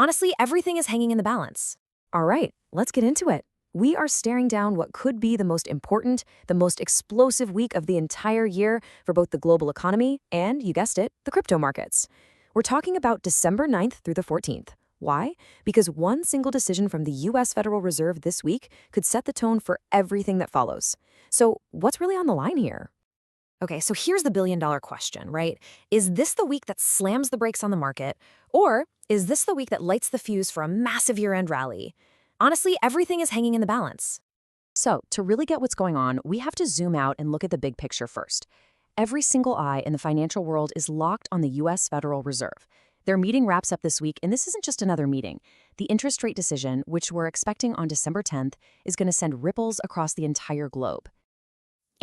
Honestly, everything is hanging in the balance. All right, let's get into it. We are staring down what could be the most important, the most explosive week of the entire year for both the global economy and, you guessed it, the crypto markets. We're talking about December 9th through the 14th. Why? Because one single decision from the US Federal Reserve this week could set the tone for everything that follows. So, what's really on the line here? Okay, so here's the billion-dollar question, right? Is this the week that slams the brakes on the market, or is this the week that lights the fuse for a massive year-end rally? Honestly, everything is hanging in the balance. So, to really get what's going on, we have to zoom out and look at the big picture first. Every single eye in the financial world is locked on the US Federal Reserve. Their meeting wraps up this week, and this isn't just another meeting. The interest rate decision, which we're expecting on December 10th, is going to send ripples across the entire globe.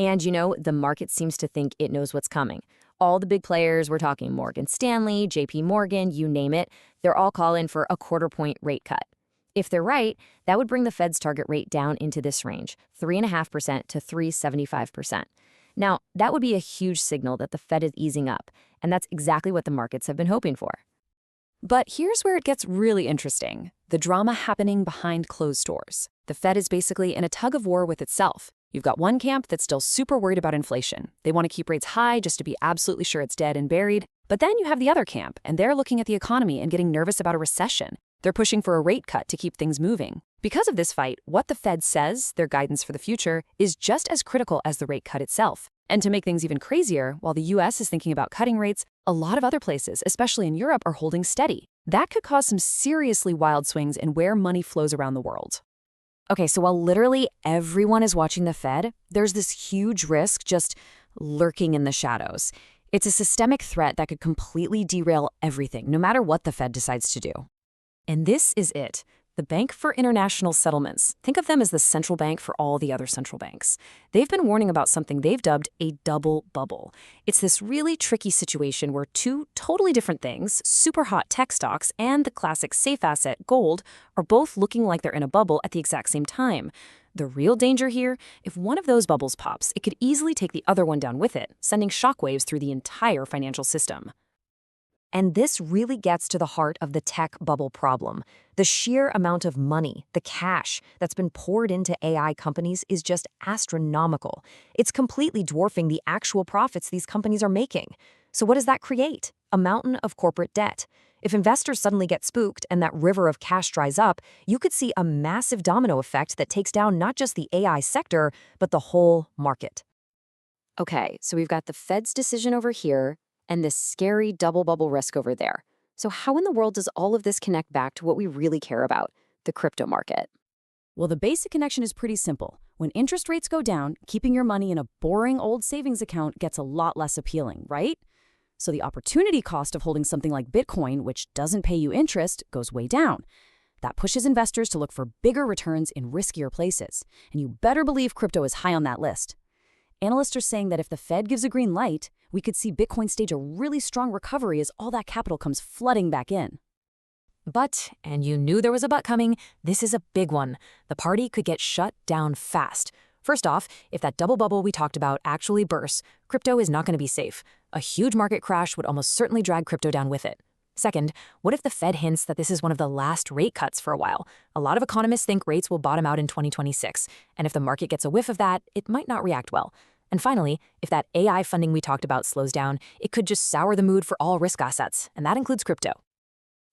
And the market seems to think it knows what's coming. All the big players, we're talking Morgan Stanley, JP Morgan, you name it, they're all calling for a quarter-point rate cut. If they're right, that would bring the Fed's target rate down into this range, 3.5% to 3.75%. Now, that would be a huge signal that the Fed is easing up, and that's exactly what the markets have been hoping for. But here's where it gets really interesting. The drama happening behind closed doors. The Fed is basically in a tug of war with itself. You've got one camp that's still super worried about inflation. They want to keep rates high just to be absolutely sure it's dead and buried. But then you have the other camp, and they're looking at the economy and getting nervous about a recession. They're pushing for a rate cut to keep things moving. Because of this fight, what the Fed says, their guidance for the future, is just as critical as the rate cut itself. And to make things even crazier, while the US is thinking about cutting rates, a lot of other places, especially in Europe, are holding steady. That could cause some seriously wild swings in where money flows around the world. Okay, so while literally everyone is watching the Fed, there's this huge risk just lurking in the shadows. It's a systemic threat that could completely derail everything, no matter what the Fed decides to do. And this is it. The Bank for International Settlements. Think of them as the central bank for all the other central banks. They've been warning about something they've dubbed a double bubble. It's this really tricky situation where two totally different things, super hot tech stocks and the classic safe asset, gold, are both looking like they're in a bubble at the exact same time. The real danger here, if one of those bubbles pops, it could easily take the other one down with it, sending shockwaves through the entire financial system. And this really gets to the heart of the tech bubble problem. The sheer amount of money, the cash, that's been poured into AI companies is just astronomical. It's completely dwarfing the actual profits these companies are making. So what does that create? A mountain of corporate debt. If investors suddenly get spooked and that river of cash dries up, you could see a massive domino effect that takes down not just the AI sector, but the whole market. Okay, so we've got the Fed's decision over here, and this scary double bubble risk over there. So how in the world does all of this connect back to what we really care about, the crypto market? Well, the basic connection is pretty simple. When interest rates go down, keeping your money in a boring old savings account gets a lot less appealing, right? So the opportunity cost of holding something like Bitcoin, which doesn't pay you interest, goes way down. That pushes investors to look for bigger returns in riskier places. And you better believe crypto is high on that list. Analysts are saying that if the Fed gives a green light, we could see Bitcoin stage a really strong recovery as all that capital comes flooding back in. But, and you knew there was a but coming, this is a big one. The party could get shut down fast. First off, if that double bubble we talked about actually bursts, crypto is not going to be safe. A huge market crash would almost certainly drag crypto down with it. Second, what if the Fed hints that this is one of the last rate cuts for a while? A lot of economists think rates will bottom out in 2026, and if the market gets a whiff of that, it might not react well. And finally, if that AI funding we talked about slows down, it could just sour the mood for all risk assets, and that includes crypto.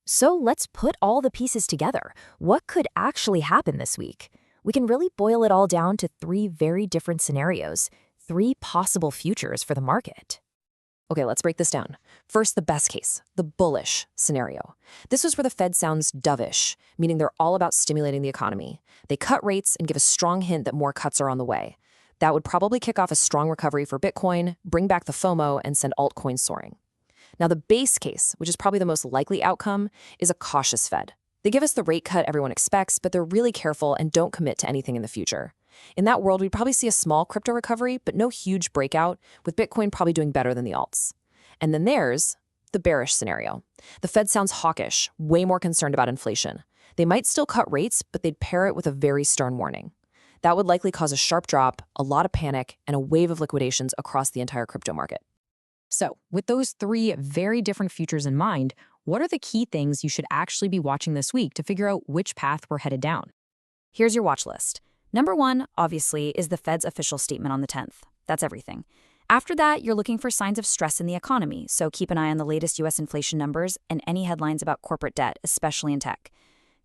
So let's put all the pieces together. What could actually happen this week? We can really boil it all down to three very different scenarios, three possible futures for the market. Okay, let's break this down. First, the best case, the bullish scenario. This is where the Fed sounds dovish, meaning they're all about stimulating the economy. They cut rates and give a strong hint that more cuts are on the way. That would probably kick off a strong recovery for Bitcoin, bring back the FOMO, and send altcoins soaring. Now, the base case, which is probably the most likely outcome, is a cautious Fed. They give us the rate cut everyone expects, but they're really careful and don't commit to anything in the future. In that world, we'd probably see a small crypto recovery, but no huge breakout, with Bitcoin probably doing better than the alts. And then there's the bearish scenario. The Fed sounds hawkish, way more concerned about inflation. They might still cut rates, but they'd pair it with a very stern warning. That would likely cause a sharp drop, a lot of panic, and a wave of liquidations across the entire crypto market. So, with those three very different futures in mind, What are the key things you should actually be watching this week to figure out which path we're headed down? Here's your watch list. Number one, obviously, is the Fed's official statement on the 10th. That's everything. After that, you're looking for signs of stress in the economy, so keep an eye on the latest U.S. inflation numbers and any headlines about corporate debt, especially in tech.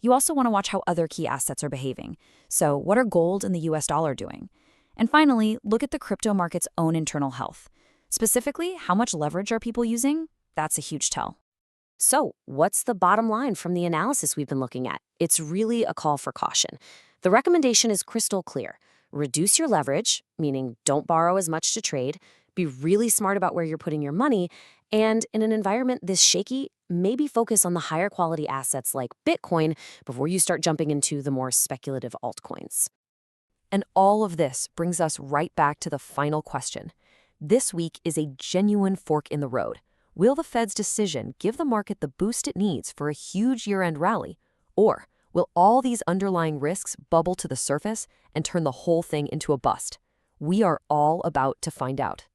You also want to watch how other key assets are behaving. So, what are gold and the U.S. dollar doing? And finally, look at the crypto market's own internal health. Specifically, how much leverage are people using? That's a huge tell. So, what's the bottom line from the analysis we've been looking at? It's really a call for caution. The recommendation is crystal clear. Reduce your leverage, meaning don't borrow as much to trade, be really smart about where you're putting your money, and in an environment this shaky, maybe focus on the higher quality assets like Bitcoin before you start jumping into the more speculative altcoins. And all of this brings us right back to the final question. This week is a genuine fork in the road. Will the Fed's decision give the market the boost it needs for a huge year-end rally? Or will all these underlying risks bubble to the surface and turn the whole thing into a bust? We are all about to find out.